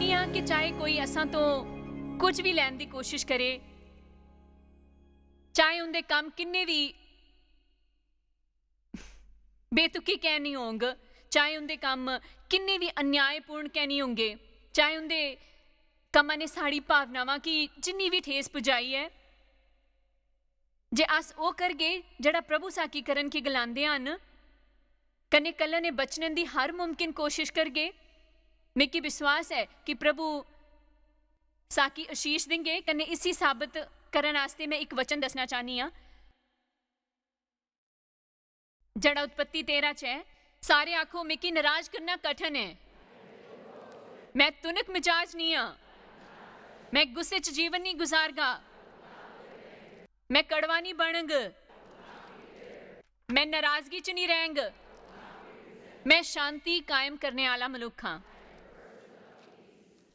देखनी हाँ कि चाहे कोई असां तो कुछ भी लैन की कोशिश करे, चाहे उनके काम किन्ने भी बेतुकी कह नहीं होंगे, चाहे उनके काम किन्ने भी अन्यायपूर्ण कह नहीं होंगे, चाहे उनके कामां ने साड़ी भावनावां की जिन्नी भी ठेस पुजाई है, जे अस वो करगे जड़ा प्रभु साकी करन की गलांदे हन, कन्ने कल्ला ने बचने की हर मुमकिन कोशिश करगे, मिकी विश्वास है कि प्रभु साकी आशीष देंगे। कन्ने इसी साबित करन आस्ते मैं एक वचन दसना चाहनी हाँ, जड़ा उत्पत्ति 13 च है। सारे आखो मिकी नाराज करना कठिन है, मैं तुनक मिजाज नहीं हाँ, मैं गुस्से च जीवन नहीं गुजारगा, मैं कड़वा नहीं बनग, मैं नाराजगी च नहीं रहंग, मैं शांति कायम करने वाला मनुख हाँ।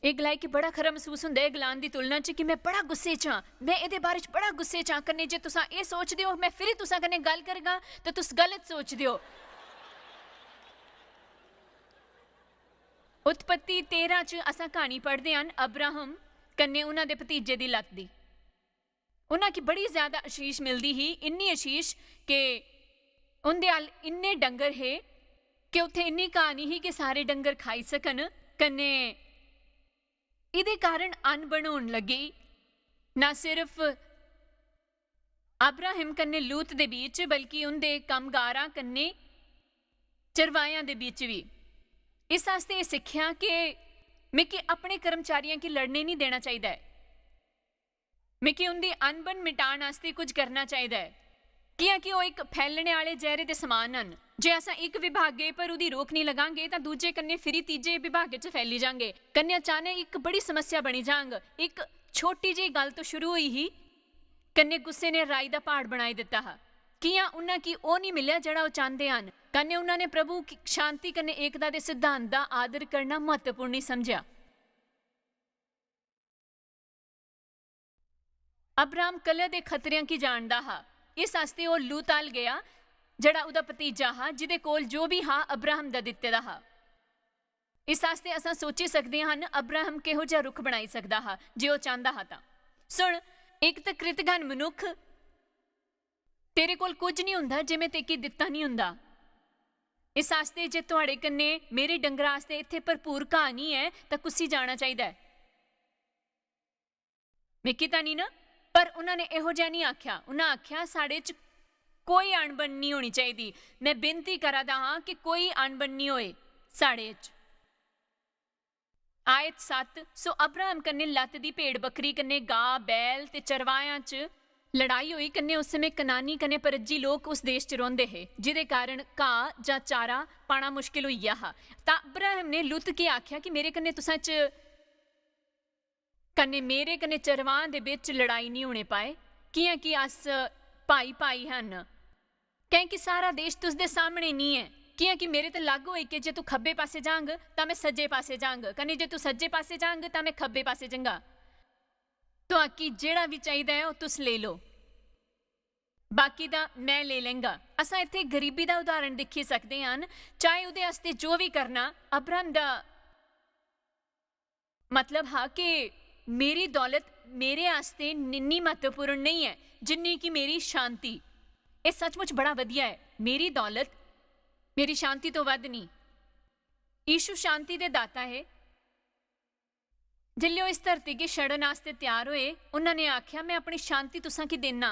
एक गलाई कि बड़ा खरा महसूस होंदा है गलान की तुलना च कि मैं बड़ा गुस्से च हाँ, मैं ये बारे च बड़ा गुस्से च हाँ। कन्ने जे तुसां ये सोचदे हो मैं फिर तुसां कन्ने गल करगा तो तुस गलत सोचदे हो। उत्पत्ति 13 च असां कहानी पढ़दे हन अब्राहम कन्ने उन्हां दे भतीजे दी लत दी। उन्हां की बड़ी ज्यादा आशीष मिलदी ही, इन्नी आशीष कि उंदे अल इन्ने डंगर है कि उत्थे इन्नी कहानी ही कि सारे डंगर खाई सकन। कन्ने इहदे कारण अन्न बनाउण लगे। ना सिर्फ अब्राहम कन्ने लूत दे बीच बल्कि उनदे कमगारां कन्ने चरवायां दे बीच भी। इस आस्ते सिक्ख्या कि मिकी अपने कर्मचारियों की लड़ने नहीं देना चाहिए है, मिकी उनकी अनबन मिटाण आस्ते कुछ करना चाहिए है, क्योंकि वो एक फैलने वाले जहरे के समान हैं। जे असा एक विभागे पर उदी रोक नहीं लगांगे तो दूजे कन्ने फिरी तीजे विभागे च फैली जाएंगे। कन्ने अचानक एक बड़ी समस्या बनी जांग। एक छोटी जी गल तो शुरू हुई ही कन्ने गुस्से ने राई का पहाड़ बनाई दिता है। किया उन्हें की ओ नहीं मिलिया जड़ा वो चाहते हैं। कन्ने उन्होंने प्रभु की शांति कन्ने एकता के सिद्धांत का आदर करना महत्वपूर्ण नहीं समझा। अब्राहम कल के खतरियां की जानता हा, इस आस्ते वो लूत अल गया जड़ा उदा भतीजा हा, जिदे कोल जो भी हा अब्राहम दा दित्ते दा हा। इस आस्ते असां सोची सकते हैं अब्राहम किहो जिहा रुख बनाई सकदा हा जे वो चाहता हा। तां सुन, एक तो कृतघन मनुख, तेरे कोल कुछ नहीं हुंदा जे मैं तेकी दित्ता नहीं हुंदा। इस आस्ते जे तुहाडे कन्ने मेरे डंगरां आस्ते इत्थे भरपूर घाह नहीं है तां कुसी जाना चाहिए है। मिकी तां नहीं ना, पर उन्होंने इहो जिहा नहीं आख्या। उन्हें आख्या साढ़े च कोई अणबन नहीं होनी चाहिए। मैं बेनती करा दा हाँ कि कोई अणबन नहीं होए साढ़े च। आयत 7। सो अब्राहम कन्ने लत दी भेड़ बकरी कन्ने गा बैल ते चरवायां च लड़ाई हुई। कन्ने उस समय कनानी कन्ने परज्जी लोग उस देश च रोंदे हे, जिदे कारण घाह जां चारा पाना मुश्किल होई गया हा। तां अब्राहम ने लुत के आख्या कि मेरे कन्ने तुसां च कन्ने मेरे कन्ने चरवां दे बिच लड़ाई नहीं होने पाए, क्योंकि अस भाई भाई हन। क्योंकि सारा देश तुसदे सामने नहीं है, क्योंकि मेरे ते लागू होई कि जे तू खब्बे पासे जांग तां मैं सज्जे पासे जांग, कन्ने जे तू सज्जे पासे जांग तां मैं खब्बे पासे जांगा। तो आकी जेड़ा भी चाहिदा है वो तुस ले लो, बाकी दा मैं ले लेंगा। असां इत्थे गरीबी दा उदाहरण देखी सकते हैं। चाहे उहदे आस्ते जो भी करना, अब्राहम दा मतलब हा कि मेरी दौलत मेरे आस्ते निन्नी महत्वपूर्ण नहीं है जिन्नी कि मेरी शांति। ये सचमुच बड़ा वधिया है। मेरी दौलत मेरी शांति तो वध नहीं। यीशु शांति दे दाता है। जिल्ले वो इस धरती के छड़न आस्ते तैयार होए, उन्होंने आख्या मैं अपनी शांति तुसां की देना,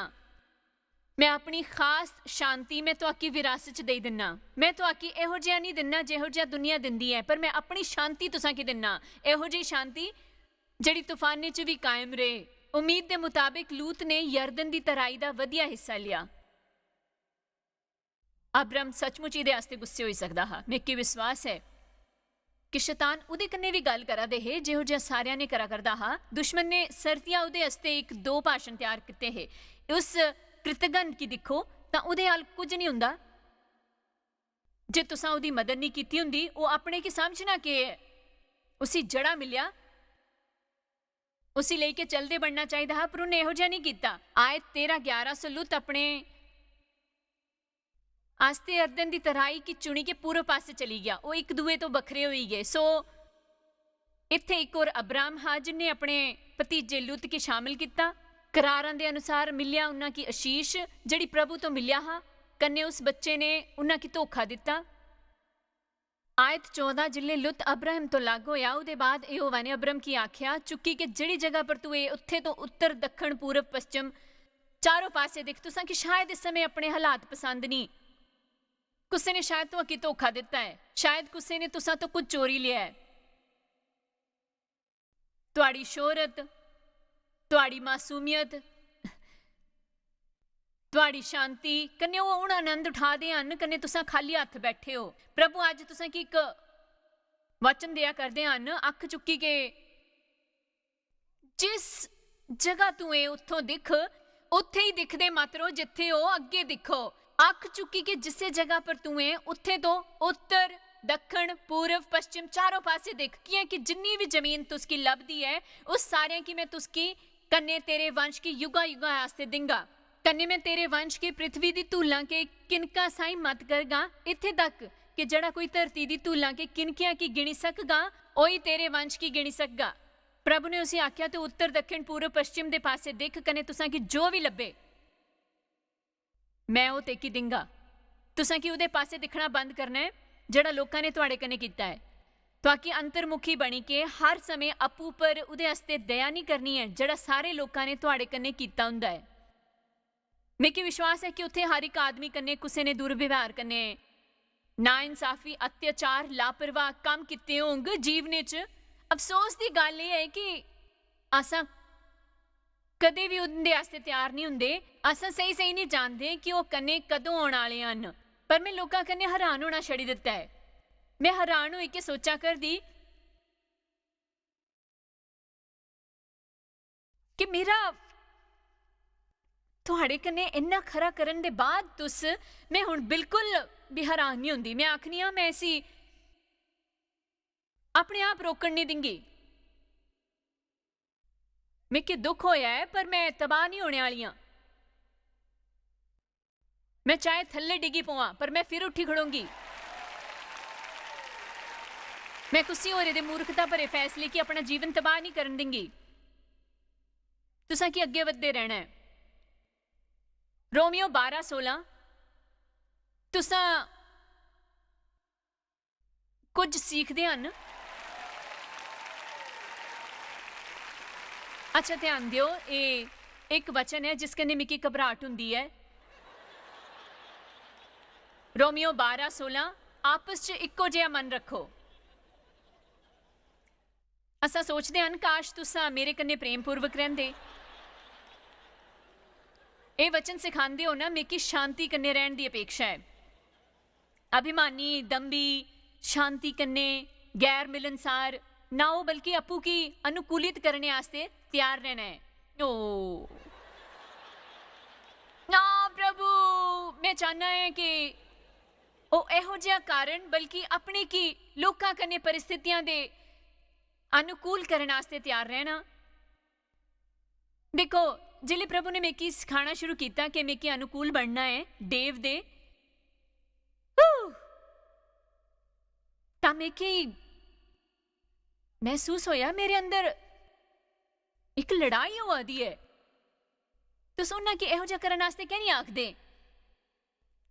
मैं अपनी खास शांति मैं तो आकी विरासत च दे दिना। मैं तो आकी इहो जिहा नहीं दिना जिहो जिहा दुनिया दिंदी है, पर मैं अपनी शांति तुसां की दिना, इहो जी शांति जड़ी तूफाने च भी कायम रहे। उम्मीद के मुताबिक लूत ने यरदन की तराई का वधिया हिस्सा लिया। अब्राहम सचमुच इहदे आस्ते गुस्से हो सकदा हा। मिकी विश्वास है कि शैतान उहदे कन्ने भी गल करा दे है जिहो जिहा सारियां ने करा करदा हा। दुश्मन ने सरतिया उहदे आस्ते एक दो भाषण तैयार किते है। उस कृतघन की दिखो तां उहदे हाल कुछ नहीं हुंदा। जे तुसां उहदी मदद नहीं कीती हुंदी, वो अपने की समझना कि उसी जड़ा मिलिया उसी लेके चलते बनना चाहिए था, पर उन्हें इहो जिहा नहीं किया। आयत 13-11 सो लुत अपने आस्ते अर्दन की तराई की चुनी के पूर्व पासे चली गया। वो एक दूए तो बखरे हो गए। सो ਇੱਥੇ ਇੱਕ ਹੋਰ ਅਬਰਾਮ ਹਾਂ ਜਿਨੇ ਆਪਣੇ ਭਤੀਜੇ ਲੁੱਤ ਕੀ ਸ਼ਾਮਿਲ ਕੀਤਾ। करारां दे अनुसार मिलिया उन्हां की आशीष जिहड़ी प्रभु तो मिलिया हा, कन्ने उस बच्चे ने उन्हां की धोखा दिता। आयत 14 जिले लुत अब्राहम तो लग होया उहदे बाद यहोवा ने अब्राहम की आख्या चुकी कि जिहड़ी जगह पर तू उत्थे तो उत्तर दक्षिण पूरब पश्चिम चारों पासे दिख। तुसां कि शायद इस समय अपने हालात पसंद नहीं, कुसे ने शायद तुहां की धोखा दिता है, शायद कुसे ने तुसां तो कुछ चोरी लिया है। तुहाड़ी शोहरत, तुहाड़ी मासूमियत, तुहाड़ी शांति कन्ने वो हुण आनंद उठा दे हन, कन्ने तुसां खाली हत्थ बैठे हो। प्रभु अज तुसां की एक वचन दिया करदे हन, अख चुकी के जिस जगह तू उत्थों दिख उत्थे ही दिखदे मत रहो, जिथे हो अगे दिखो। अख चुकी के जिसे जगह पर तू उत्थे तो उत्तर दक्षिण पूर्व पश्चिम चारों पासे दिख, कि जिन्नी भी जमीन तुसकी लभदी है उस सारे की मैं तुसकी कन्ने तेरे वंश की युगा युगा आस्ते दिंगा। कन्ने मैं तेरे वंश की पृथ्वी दी धूलां के किनका साई मत करगा, इत्थे तक कि जड़ा कोई धरती दी धूलां के किनकियां की गिणी सकगा ओही तेरे वंश की गिणी सकगा। प्रभु ने उसे आख्या तू उत्तर दक्षिण पूर्व पश्चिम दे पासे दिख, कने तुसां की जो भी लभे मैं वो तेकी दिंगा। तुसां की उहदे पासे दिखना बंद करना है जड़ा लोकां ने तुहाडे कन्ने कीता है। ताकि अंतर्मुखी बनी के हर समय अपू पर उहदे हस्ते दया नहीं करनी है जड़ा सारे लोकां ने तुहाडे कन्ने कीता हुंदा है। मेरे विश्वास है कि उत्थे हर एक आदमी कन्ने कुसे ने दुर्व्यवहार कन्ने ना इंसाफी अत्याचार लापरवाह काम किते होंगे जीवने च। अफसोस की गल यह है कि असां कदे भी उनके वास्ते तैयार नहीं हुंदे। असां सही सही नहीं जानते कि वह कन्ने कदों आने वाले हन, पर मैं लोकां कन्ने हैरान होना छड़ी दिता है। मैं हैरान होई के सोचा कर दी कि मेरा तुहाडे कन्ने इन्ना खरा करन दे बाद तुस मैं हुण बिल्कुल भी हैरान नहीं हुंदी। मैं आखनी हां मैं इसी अपने आप रोकण नहीं दिंगी। मैं कि दुख होया है पर मैं तबाह नहीं होने वाली हां। मैं चाहे थल्ले डिगी पवां पर मैं फिर उठी खड़ोंगी। मैं कुसी होरे दे मूर्खता भरे फैसले की अपना जीवन तबाह नहीं करन देंगी। तुसां की अगे वधदे रहना है। रोमियो 12:16 तुसां कुछ सीखदे हन। अच्छा ध्यान दियो, ये एक वचन है जिस कन्नै मिकी घबराहट हुंदी है। रोमियो 12:16 आपस च इक्को जिहा मन रखो। असां सोचते हैं काश तुसां मेरे कन्ने प्रेम पूर्वक रहिंदे। ये वचन सिखांदे हो ना मेरी शांति कन्ने रहन दी अपेक्षा है। अभिमानी दंभी शांति कन्ने गैर मिलनसार ना हो बल्कि अपू की अनुकूलित करने आस्ते तैयार रहना है। ओ ना प्रभु मैं चाहना है कि ओ एहो जिहा कारण बल्कि अपने की लोकां कन्ने परिस्थितियां दे अनुकूल करने आस्ते तैयार रहना। देखो जिले प्रभु ने मेकी सिखाना शुरू किया कि मेकी अनुकूल बनना है देव दे, तां मेकी महसूस होया मेरे अंदर एक लड़ाई होआ दी है। तो सुनना कि एहो जिहा करन आस्ते क्या नहीं आखदे।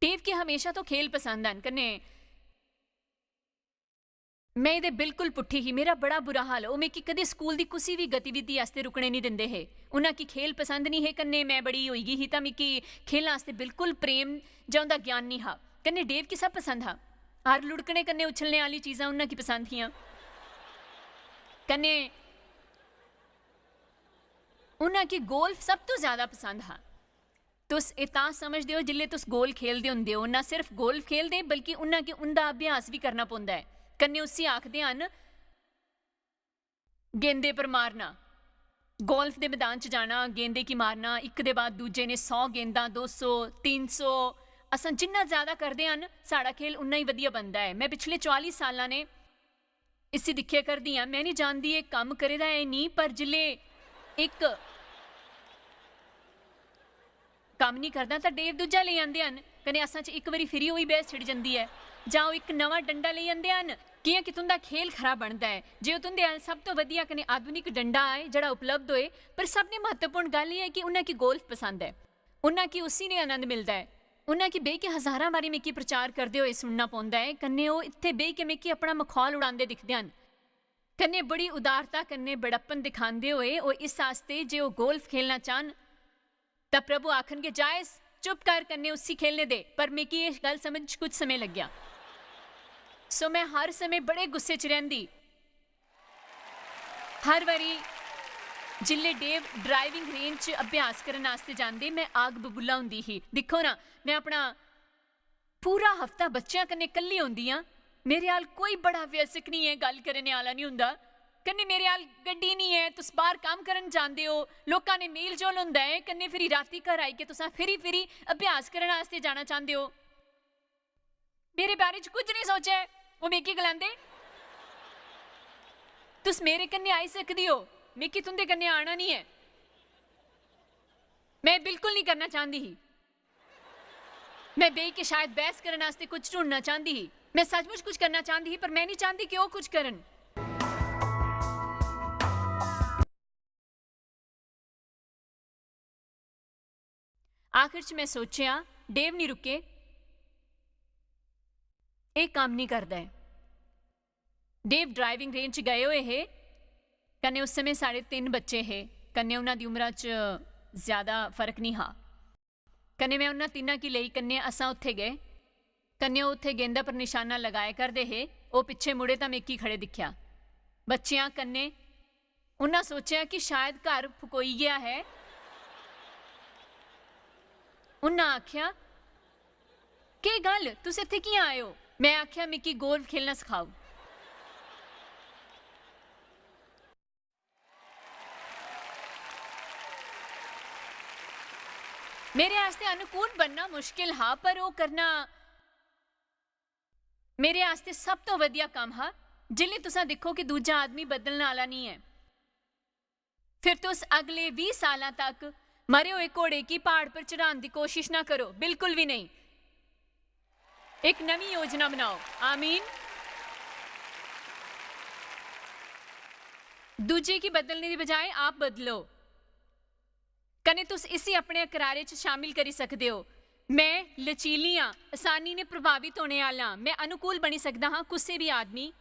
देव के हमेशा तो खेल पसंद आन कन्ने मैं ये बिल्कुल पुट्ठी ही। मेरा बड़ा बुरा हाल वो मेकी कदे स्कूल की किसी भी गतिविधि आस्ते रुकने नहीं देंदे है। उन्हां की खेल पसंद नहीं है कन्ने मैं बड़ी होई गई ही तां मिकी खेल आस्ते बिल्कुल प्रेम जां उहदा ज्ञान नहीं हा। कन्ने देव की सब पसंद हा। हर लुड़कने कन्ने उछलने वाली चीज़ां उन्हां की पसंद हियां। कन्ने उन्हां की गोल्फ सब तो ज़्यादा पसंद हा। तुस इतां समझदे हो जिल्ले तुस गोल खेलदे हुंदे हो ना सिर्फ गोल्फ खेलदे बल्कि उन्हां की उंदा अभ्यास भी करना पौंदा है। कन्ने उसी आखदे हन गेंदे पर मारना। गोल्फ के मैदान च जाना गेंदे की मारना एक दे बाद दूजे ने 100 गेंदा 200 300 असां जिन्ना ज़्यादा करते हैं साड़ा खेल उन्ना ही वधिया बनता है। मैं पिछले 40 साल ने इसी दिखे करदी हाँ। मैं नहीं जानती ये काम करे दा है नहीं, पर जिले एक काम नहीं करता तो डेव दूजा ले आते हैं कने असां च एक बारी फिरी हुई बहस छिड़ जाती है। ਜਾਂ ਉਹ ਇੱਕ ਨਵਾਂ ਡੰਡਾ ਲਈ ਆਉਂਦੇ ਹਨ ਕਿ'यां कि तुं'दा खेल खरा बनता है जे तुं'दे सब तो वधिया कन्नै आधुनिक डंडा है ਜਿਹੜਾ उपलब्ध होए पर सबने महत्वपूर्ण गल ਇਹ है कि उन्हें की गोल्फ पसंद है उन्हें की उसी ने आनंद मिलता है उन्हें की बेह के हज़ारां बारी मिकी प्रचार करते हुए सुनना पौंदा है कन्नै ਉਹ ਇੱਥੇ बेह के मिकी अपना मखौल उड़ाते दिखते हैं कन्नै बड़ी उदारता कन्नै बड़प्पन दिखाते हुए ਉਹ इस आस्ते जे ਉਹ गोल्फ खेलना चाहन तो प्रभु आखनगे जायज़ चुप कर कन्नै उसी खेलने दे पर मिकी ये गल समझ कुछ समय लग्या सो मैं हर समय बड़े गुस्से च रहिंदी हर वारी जिल्ले डेव ड्राइविंग रेंज च अभ्यास करन वास्ते जांदे मैं आग बबूला हुंदी ही दिक्खो ना मैं अपना पूरा हफ्ता बच्चों कन्नै कल्ली होंदी हां मेरे हाल कोई बड़ा व्यसक नहीं है गल करने वाला नहीं हुंदा कन्नै मेरे हाल गड्डी नहीं है तुस बाहर काम करन जांदे हो लोकां ने मेल जोल हुंदा है कन्नै फिरी राती घर आई के तुसां फिरी अभ्यास करन वास्ते जाना चाहंदे हो मेरे बारे च कुछ नहीं सोचा वो मिकी गलांदे तुस मेरे कन्नै आई सकदी हो मिकी तुंदे कन्नै आना नहीं है मैं बिल्कुल नहीं करना चाहती ही मैं बेह के शायद बहस करने वास्ते कुछ ढूंढना चाहती ही मैं सचमुच कुछ करना चाहती ही पर मैं नहीं चाहती कि वो कुछ करन आखिर च मैं सोचिया डेव नहीं रुके ਇਹ ਕੰਮ नहीं करता है डेव ड्राइविंग रेंज च गए हुए है कन्नै उस समय 3.5 बच्चे है कन्नै उन्हां दी उमरा च ज़्यादा फर्क नहीं हा कन्नै मैं उन्हां तिन्हां की लई कन्नै असां उत्थे गए कन्नै ओह उत्थे गेंदा पर निशाना लगाए करदे है ओह पिछे मुड़े तां मिकी खड़े दिखिया बच्चियां कन्नै उन्हां सोचिया कि शायद घर फकोई गया है उन्हां आख्या के गल तुस इत्थे कि'यां आए हो मैं आख्या मिकी गोल्फ खेलना सिखाओ मेरे आस्ते अनुकूल बनना मुश्किल हा पर वो करना मेरे आस्ते सब तो वधिया काम हा जिले तुसा देखो कि दूजा आदमी बदलने वाला नहीं है फिर तुस अगले 20 साल तक मरे हुए घोड़े की पहाड़ पर चढ़ाने की कोशिश ना करो बिल्कुल भी नहीं एक नवी योजना बनाओ आमीन दूजे की बदलने की बजाय आप बदलो कने तुस इसी अपने करारे च शामिल करी सकते हो मैं लचीली हाँ आसानी ने प्रभावित होने वाला मैं अनुकूल बनी सकता हाँ किसी भी आदमी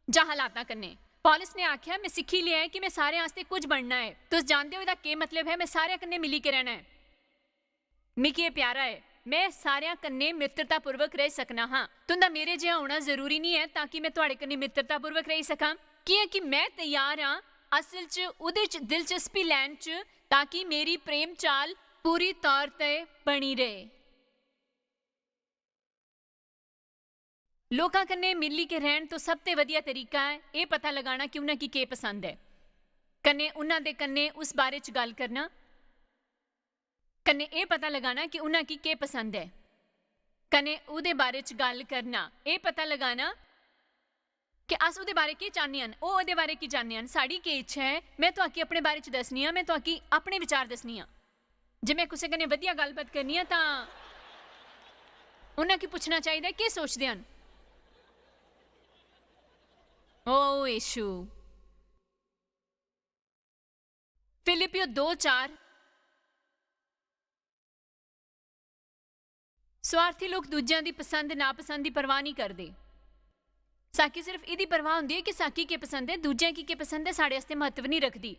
जा हालात कन्ने पॉलिस ने आख्या मैं सीखी लिया है कि मैं सारे आस्ते कुछ बनना है तुस जानते हो क्या मतलब है मैं सारे कन्ने मिली के रहना है मिकी ये प्यारा है मैं सारे कन्ने मित्रतापूर्वक रह सकना हाँ तुंदा मेरे जिहा होना जरूरी नहीं है ताकि मैं तुहाडे कन्ने मित्रतापूर्वक रह सकां कि मैं तैयार हाँ असल च उहदे च दिलचस्पी लैन च ताकि मेरी प्रेम चाल पूरी तौर ते बनी रहे लोकां कन्ने मिली के रहन तो सब ते वधिया तरीका है ये पता लगाना कि उन्हां की पसंद है कन्ने उन्हां दे कन्ने उस बारे च गल करना कन्ने ये पता लगाना कि उन्हां की पसंद है कन्ने उहदे बारे च गल करना ये पता लगाना कि अस उहदे बारे की चाहने हैं ओह उहदे बारे की चाहने हैं साड़ी की इच्छा है मैं तुहाकी अपने बारे च दसनी हाँ मैं तुहाकी अपने विचार दसनी हाँ जे मैं किसी कन्ने वधिया गलबात करनी है तां उन्हां की पुछना चाहिए की सोचते हैं ओ यीशु फिलिपियो 2:4 स्वार्थी लोग दूजियां दी पसंद नापसंद की परवाह नहीं करते साकी सिर्फ इहदी परवाह होंदी है कि साकी के पसंद है दूजियां की पसंद है साढ़े वास्ते महत्व नहीं रखती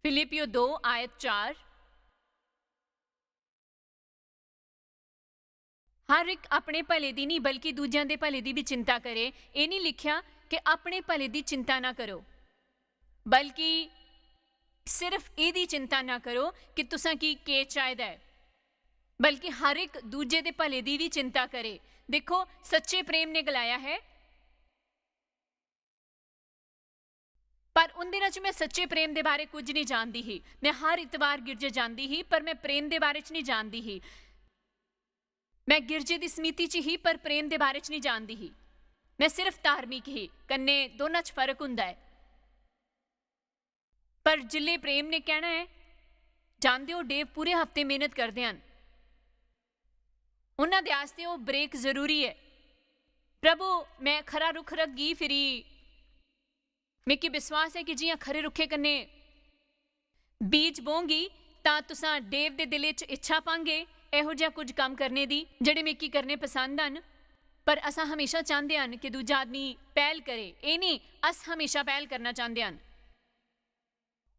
फिलिपियो 2:4 हर एक अपने भले दी नहीं बल्कि दूजियां दे भले दी भी चिंता करे ये नहीं लिखिया कि अपने भले दी चिंता ना करो बल्कि सिर्फ यदी चिंता ना करो कि तुसां की के चाहिदा है बल्कि हर एक दूजे दे भले दी भी चिंता करे देखो सच्चे प्रेम ने गलाया है पर उन दिनों च मैं सच्चे प्रेम दे बारे कुछ नहीं जानती ही मैं हर इतवार गिरजे जाती ही पर मैं प्रेम दे बारे च नहीं जानती ही मैं गिरजे की समिति च ही पर प्रेम दे बारे च नहीं जानती ही मैं सिर्फ धार्मिक ही कन्ने दोनों च फर्क हुंदा है पर जिले प्रेम ने कहना है जानते हो डेव पूरे हफ्ते मेहनत करते हैं उन्हां दे आस्ते वो ब्रेक जरूरी है। प्रभु मैं खरा रुख रखगी फिरी मिकी विश्वास है कि जियां खरे रुखे कन्ने बीज बोंगी तां तुसां देव दे दिले च इच्छा पांगे इहो जिहा कुछ काम करने दी ਜਿਹੜੇ मिकी करने पसंद ਹਨ। पर असां हमेशा चाहते हैं कि दूजा आदमी पहल करे, ये नहीं अस हमेशा पहल करना चाहते हैं।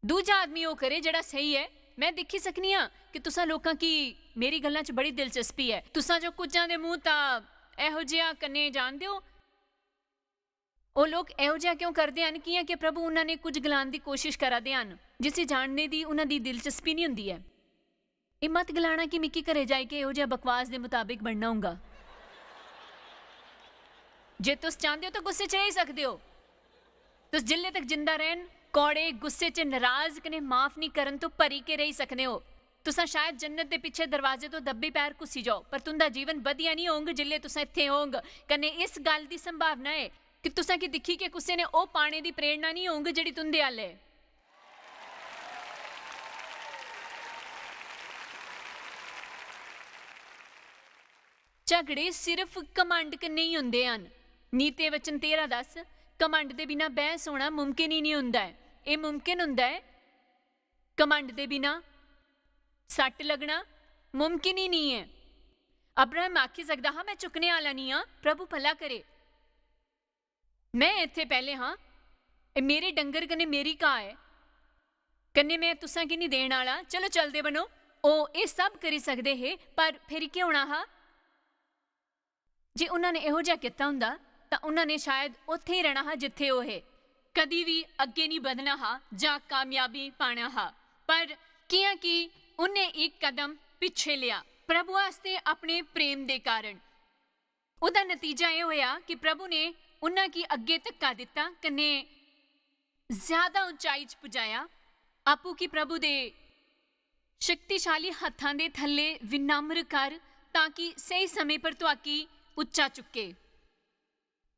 दूजा आदमी वो करे ਜਿਹੜਾ सही है। मैं देखी सकनी हाँ कि तुसां लोकां की मेरी गल्लां च बड़ी दिलचस्पी है। तुसां जो कुझां दे मूँह तां इहो जिहा कन्ने जाणदे हो, ਉਹ ਲੋਕ ਇਹੋ ਜਿਹਾ ਕਿਉਂ ਕਰਦੇ ਹਨ ਕਿ ਪ੍ਰਭੂ ਉਹਨਾਂ ਨੇ ਕੁਝ ਗਲਾਉਣ ਦੀ ਕੋਸ਼ਿਸ਼ ਕਰਦੇ ਹਨ ਜਿਸੇ ਜਾਣਨੇ ਦੀ ਉਹਨਾਂ ਦੀ ਦਿਲਚਸਪੀ ਨਹੀਂ ਹੁੰਦੀ ਹੈ। ਇਹ ਮਤ ਗਲਾਣਾ ਕਿ ਮਿੱਕੀ ਘਰੇ ਜਾਏ ਕੇ ਇਹੋ ਜਿਹਾ ਬਕਵਾਸ ਦੇ ਮੁਤਾਬਿਕ ਬਣਨਾ ਹੋਊਗਾ। ਜੇ ਤੁਸੀਂ ਚਾਹੁੰਦੇ ਹੋ ਤਾਂ ਗੁੱਸੇ 'ਚ ਰਹਿ ਸਕਦੇ ਹੋ। ਤੁਸੀਂ ਜਿੱਲੇ ਤੱਕ ਜਿੰਦਾ ਰਹਿਣ ਕੌੜੇ ਗੁੱਸੇ 'ਚ ਨਾਰਾਜ਼ ਕਨੇ ਮਾਫ ਨਹੀਂ ਕਰਨ ਤੋਂ ਭਰੀ ਕੇ ਰਹਿ ਸਕਦੇ ਹੋ। तुसां शायद जन्नत के पिछे दरवाजे तो दब्बे पैर घुसी जाओ पर तुंदा जीवन वधिया नहीं होंग जिल्ले तुसां इत्थे होंग। कन्ने इस गल की संभावना है कि तुसां की दिखी के कुसे ने ओ पाने की प्रेरणा नहीं होंग जिहड़ी तुंदे अल है। झगड़े सिर्फ घमंड कन्ने ही हुंदे हन। नीते वचन 13:10 घमंड दे बिना बहस होना मुमकिन ही नहीं हुंदा है। ये मुमकिन हुंदा है, घमंड दे बिना सट लगना मुमकिन ही नहीं है। अब्राहम आखी सकता हाँ मैं चुकने वाला नहीं हाँ, प्रभु भला करे, मैं इत्थे पहले हाँ, मेरे डंगर कन्ने मेरी घा है, कन्ने मैं तुसां की नहीं देण वाला, चलो चलदे बनो। ओ ये सब करी सकते है पर फिर क्या होना हा जे उन्होंने इहो जिहा कीता हुंदा तां उन्होंने शायद उत्थे ही रहना हा जिथे वो है, कदी भी अगे नहीं बढ़ना हा जां कामयाबी पाना हा। पर किया कि उन्हें एक कदम पिछे लिया प्रभु वास्ते अपने प्रेम के कारण। उहदा नतीजा यह होया कि प्रभु ने उन्हां की अगे धक्का दिता कन्ने ज्यादा उचाई च पुजाया। आपू की प्रभु दे शक्तिशाली हत्थां दे थल्ले विनम्र कर ताकि सही समय पर तुहाकी उच्चा चुके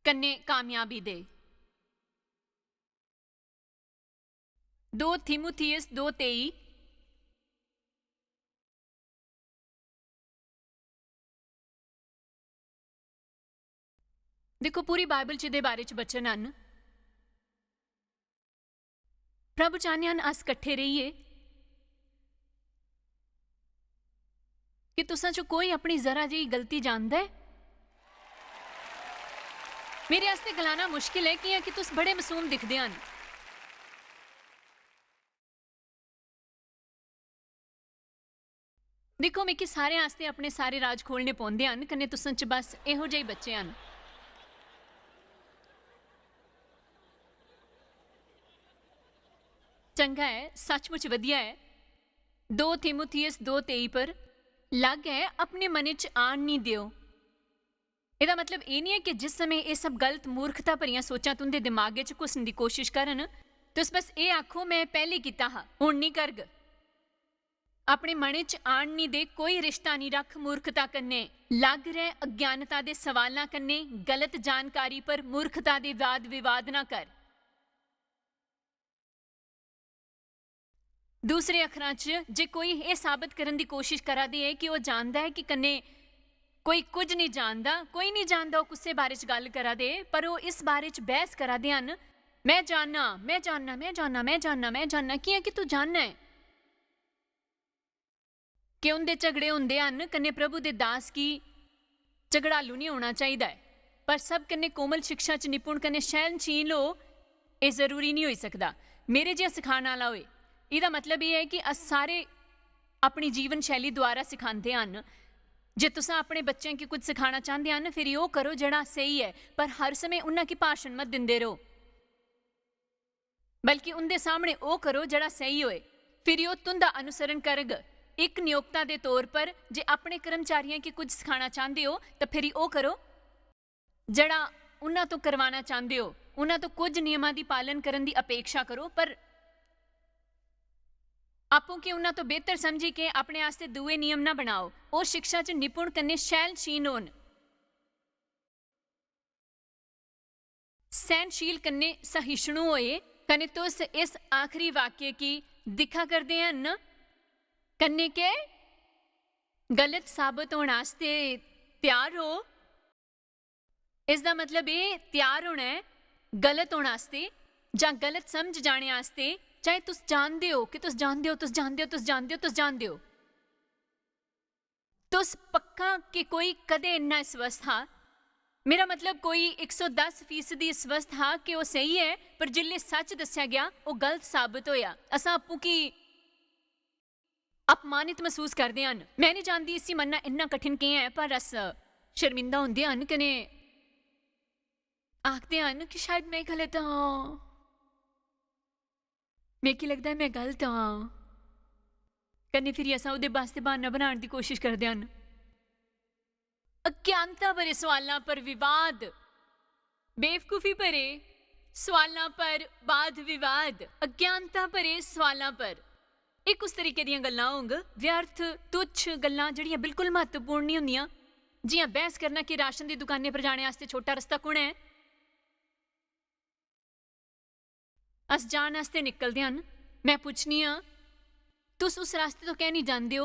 कन्ने कामयाबी दे। 2 थिमुथियुस 2:23 देखो पूरी बाइबल च दे बारे च बचन हैं। प्रभु चाहते हैं अस कट्ठे रहिए कि तुसां चो कोई अपनी जरा जी गलती जानदा है। मेरे आस्ते गलाना मुश्किल है कि तुस बड़े मासूम दिखदे हन। देखो मिकी सारे आस्ते अपने सारे राज खोलने पौंदे हन कन्ने तुसां च बस इहो जिहे बच्चे हन। चंगा है, सचमुच वधिया है। 2 थिमुथियुस 2:23 पर लग है अपने मन च आन नहीं दियो। ਇਹਦਾ मतलब ये नहीं है कि जिस समय ये सब गलत मूर्खता भरियां सोचां तुंदे दिमागे च घुसन की कोशिश करन तुस बस ये आखो मैं पहले कीता हा हुण नहीं करग। अपने मन च आन नहीं दे, कोई रिश्ता नहीं रख मूर्खता कन्ने। लग रहे अज्ञानता दे सवालां कन्ने, गलत जानकारी पर मूर्खता दे वाद विवाद ना कर। दूसरे अखरां च जे कोई ये साबित करने की कोशिश करा दे कि वह जानता है कि कन्ने कोई कुछ नहीं जानता, कोई नहीं जानता, वह किसी बारे च गल करा दे पर वो इस बारे च बहस करा दे हन मैं जानना मैं जानना मैं जानना मैं जानना मैं जानना कि तू जानना है कि उनके झगड़े होंदे हन। कन्ने प्रभु दे दास की झगड़ालू नहीं होना चाहिए पर सब कन्ने कोमल शिक्षा च निपुण कन्ने सहनशील हो, यह जरूरी नहीं हो सकता मेरे जिहा सिखाने वाला होए। ਇਹਦਾ मतलब ये है कि अस सारे अपनी जीवन शैली द्वारा सिखाते हैं। जे तुसां अपने बच्चों की कुछ सिखाना चाहते हैं फिर वो करो जड़ा सही है पर हर समय उन्हां की भाषण मत दिंदे रहो, बल्कि उनके सामने वो करो जड़ा सही होए। फिर वो तुंदा अनुसरण करग। एक नियोक्ता के तौर पर जे अपने कर्मचारियों की कुछ सिखाना चाहते हो तो फिर वो करो जड़ा उन्हां तो करवाना चाहते हो। उन्हां तो कुछ नियमां दी पालन करन दी अपेक्षा करो पर आपो कि उन्हां तो बेहतर समझी के अपने आस्ते दुए नियम ना बनाओ। वो शिक्षा च निपुण कन्ने सहनशील होन, सहनशील कन्ने सहिष्णु होए। कन्ने तुस इस आखिरी वाक्य की दिखा करते हैं न कन्ने के गलत साबित होने आस्ते ਤਿਆਰ ਹੋ। ਇਸ ਦਾ ਮਤਲਬ ਇਹ ਤਿਆਰ ਹੋਣਾ ਹੈ ਗਲਤ ਹੋਣ ਵਾਸਤੇ ਜਾਂ ਗਲਤ ਸਮਝ ਜਾਣੇ ਵਾਸਤੇ, ਚਾਹੇ ਤੁਸੀਂ ਜਾਣਦੇ ਹੋ ਕਿ ਤੁਸੀਂ ਜਾਣਦੇ ਹੋ, ਤੁਸੀਂ ਜਾਣਦੇ ਹੋ, ਤੁਸੀਂ ਜਾਣਦੇ ਹੋ, ਤੁਸੀਂ ਜਾਣਦੇ ਹੋ। तुस पक्का कि कोई कदे इन्ना स्वस्थ हा, मेरा मतलब कोई 110% स्वस्थ हा कि वह सही है, पर जिल्ले सच दस्या गया वो गलत साबित होया। असां आपू की अपमानित महसूस करते हैं। मैं नहीं जानती इसी मनना इन्ना कठिन कि है, पर अस शर्मिंदा होंदे हन कने आखते हैं कि शायद मैं गलत हाँ, मैं की लगता है मैं गलत हाँ, कन्ने फिर असां उहदे वास्ते बहाना बनाने की कोशिश करते हैं। अज्ञानता भरे सवालों पर विवाद, बेवकूफ़ी भरे सवालों पर वाद विवाद, अज्ञानता भरे सवालों पर एक उस तरीके दी गल्लां होंग, व्यर्थ तुच्छ गल्लां जिहड़ियां बिल्कुल महत्वपूर्ण नहीं होंदियां, जियां बहस करना कि राशन की दुकानें पर जाने वास्ते छोटा रस्ता कुण है। अस जाण वास्ते निकलदे हन, मैं पुछनी हाँ तुस उस रास्ते तो क्या नहीं जानते हो।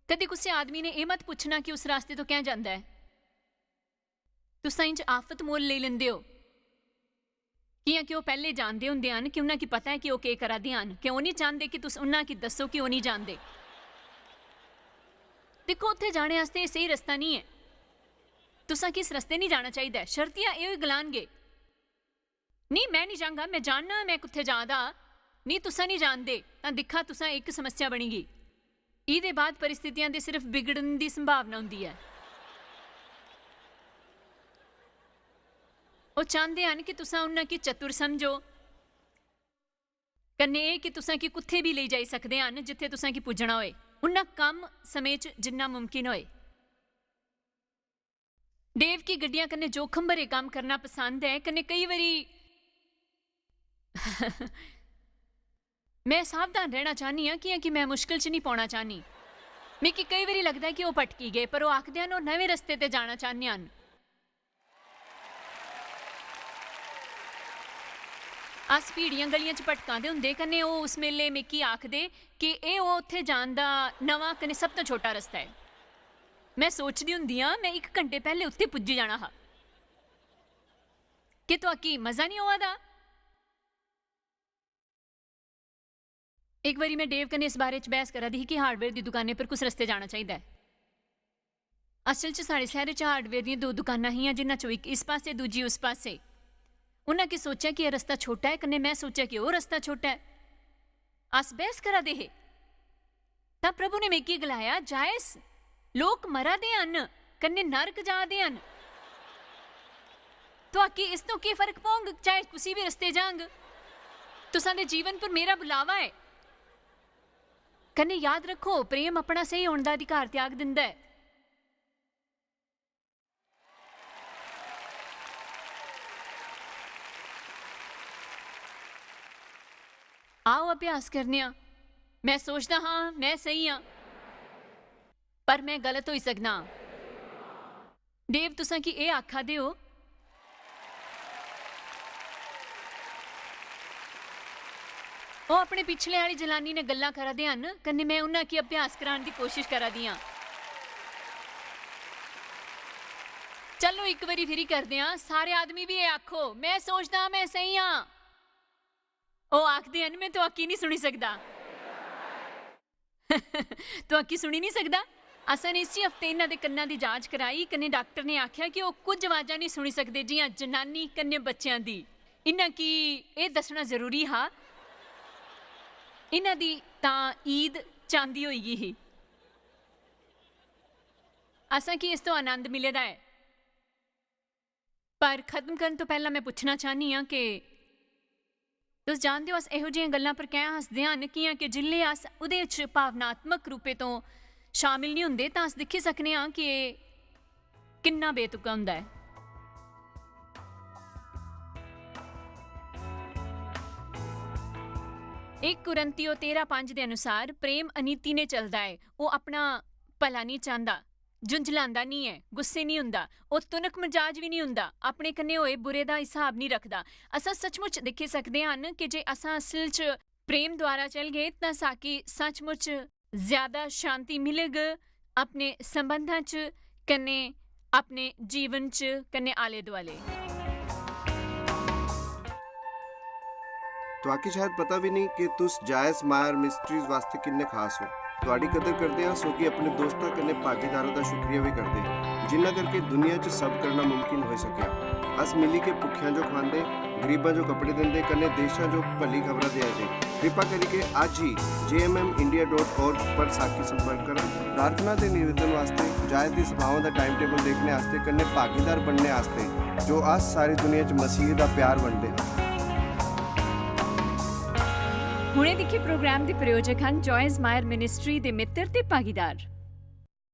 कदे किसी आदमी ने यह मत पूछना कि उस रास्ते तो क्या जाता है। तुस इंज आफत मोल ले लेंदे हो कि वह पहले जानते होंदे हन कि उन्हें की पता है कि वह क्या करा दे हन, क्यों नहीं चाहते कि तुस उन्हें की दसो कि वह नहीं जानते। देखो उत्थे जाने वास्ते सही रस्ता नहीं है, तुसा किस रस्ते नहीं जाना चाहिए। शर्तियां यो गलानगे नहीं मैं नहीं जाऊंगा, मैं जानना मैं कुत्थे जादा नहीं, तुसा नहीं जानते तो दिखा तुसा एक समस्या बनेगी। ਇਹਦੇ बाद परिस्थितियां दे सिर्फ बिगड़न की संभावना होंदी है। वो चाहते हैं कि तुसा उन्हें की चतुर समझो, कन्ने कि तुसा की कुत्थे भी ले जाई सकते हैं जिथे तुसा की पुजना होए, उन्ना कम समय च जिन्ना मुमकिन होए। डेव की गड्डियां कन्ने जोखम भरे काम करना पसंद है, कन्ने कई बारी मैं सावधान रहना चाहनी हाँ कि मैं मुश्किल च नहीं पाना चाहनी। मैं कि कई बारी लगता है कि वह भटकी गए, पर वह आखते हैं वो नवे रस्ते ते जाना चाहते हैं। अस भीड़ियां गलियां च भटकांदे हुंदे, कन्ने वो उस मेले मिकी आखदे कि ये उत्थे जाण दा नवा कन्ने सब तो छोटा रस्ता है। मैं सोचदी हुंदी हाँ मैं 1 घंटे पहले उत्थे पुज्जी जाना हा कि तुहाकी मज़ा नहीं आवा दा। एक बारी मैं डेव कन्ने इस बारे च बहस करा दी ही कि हार्डवेयर की दुकानें पर कुछ रस्ते जाना चाहिए। असल च साढ़े शहर च हार्डवेयर दी 2 दुकानां हियां, जिन्हां चों एक इस पासे दूजी उस पासे। उन्हें की सोचा कि यह रस्ता छोटा है, कन्ने मैं सोचा कि वह रस्ता छोटा है। अस बहस करा दे तां प्रभु ने मिगी गलाया जायस लोग मरा दे हन कन्ने नरक जा दे हन, तुहाकी इस तो की फर्क पौंग चाहे किसी भी रस्ते जांग, तुसां दे जीवन पर मेरा बुलावा है। कन्ने याद रखो प्रेम अपना सही होने का अधिकार त्याग दिंदा है। आओ अभ्यास करने। मैं सोचता हाँ मैं सही हाँ, पर मैं गलत हो सकना। देव तुसा की ए आखा दे हो वो अपने पिछले वाली जलानी ने गल्लां करा दे हन, कन्ने मैं उन्हां की अभ्यास कराने की कोशिश करा दी हाँ। चलो एक बारी फिर करते हैं, सारे आदमी भी ये आखो मैं सोचता मैं सही हाँ। वो आखदे हन मैं तो आकी नहीं सुनी सकता तो आकी सुनी नहीं सकता। असन इसी हफ्ते इन्हां दे कन्नां दी जांच कराई, कन्ने डॉक्टर ने आख्या कि वो कुछ आवाज़ां नहीं सुनी सकते जियां जनानी कन्ने बच्चों दी। इन्हां की ये दसना जरूरी हा इन्हां दी तां ईद चांदी होई गई ही। असां की इस तो आनंद मिले दा है, पर खत्म करने तो पहला मैं पूछना चाहनी हाँ कि तुस जानते हो अस इहो जिहियां गल्लां पर क्या हसदे हन कि जिल्ले अस उहदे च भावनात्मक रूपे तो शामिल नहीं हुंदे तां अस दिक्खी सकने हाँ कि किन्ना बेतुका हुंदा है। एक कुरंतियो 13:5 के अनुसार प्रेम अनीति ने चलता है, वो अपना भला नहीं चाहता, झुंझलांदा नहीं है, गुस्से नहीं हुंदा, वो तुनक मजाज भी नहीं हुंदा, अपने कन्ने होए बुरे का हिसाब नहीं रखता। असां सचमुच देखी सकते हैं कि जे असां असल च प्रेम द्वारा चल गए तो साकी सचमुच ज्यादा शांति मिलेगी, अपने संबंधां च कन्ने अपने जीवन च कन्ने आले दुआले। तुहाकी शायद पता भी नहीं कि तुस जायज़ मायर मिस्ट्रीज वास्ते किन्ने खास हो। तुहाडी कदर करदे हां, सो कि अपने दोस्तां कन्ने भागीदारां दा शुक्रिया भी करदे, जिन्ना करके दुनिया च सब करना मुमकिन हो सकिया। अस मिली के भुखियां जो खांदे, गरीबां जो कपड़े दिंदे, कन्ने देशां जो भली खबरां दे जे। कृपा करके आज ही jmmindia.org पर साखी संपर्क करा। प्रार्थना ते निवेदन वास्ते, जायज़ दी सभावां दा टाइम टेबल देखने वास्ते, कन्ने भागीदार बनने वास्ते, जो अस सारी दुनिया च मसीह दा प्यार वंडदे हां। ਹੁਣੇ ਦੇਖੇ ਪ੍ਰੋਗਰਾਮ ਦੇ ਪ੍ਰਾਯੋਜਕ ਹਨ ਜॉयज़ ਮਾਇਰ ਮਿਨਿਸਟਰੀ ਦੇ ਮਿੱਤਰ ਤੇ ਭਾਗੀਦਾਰ।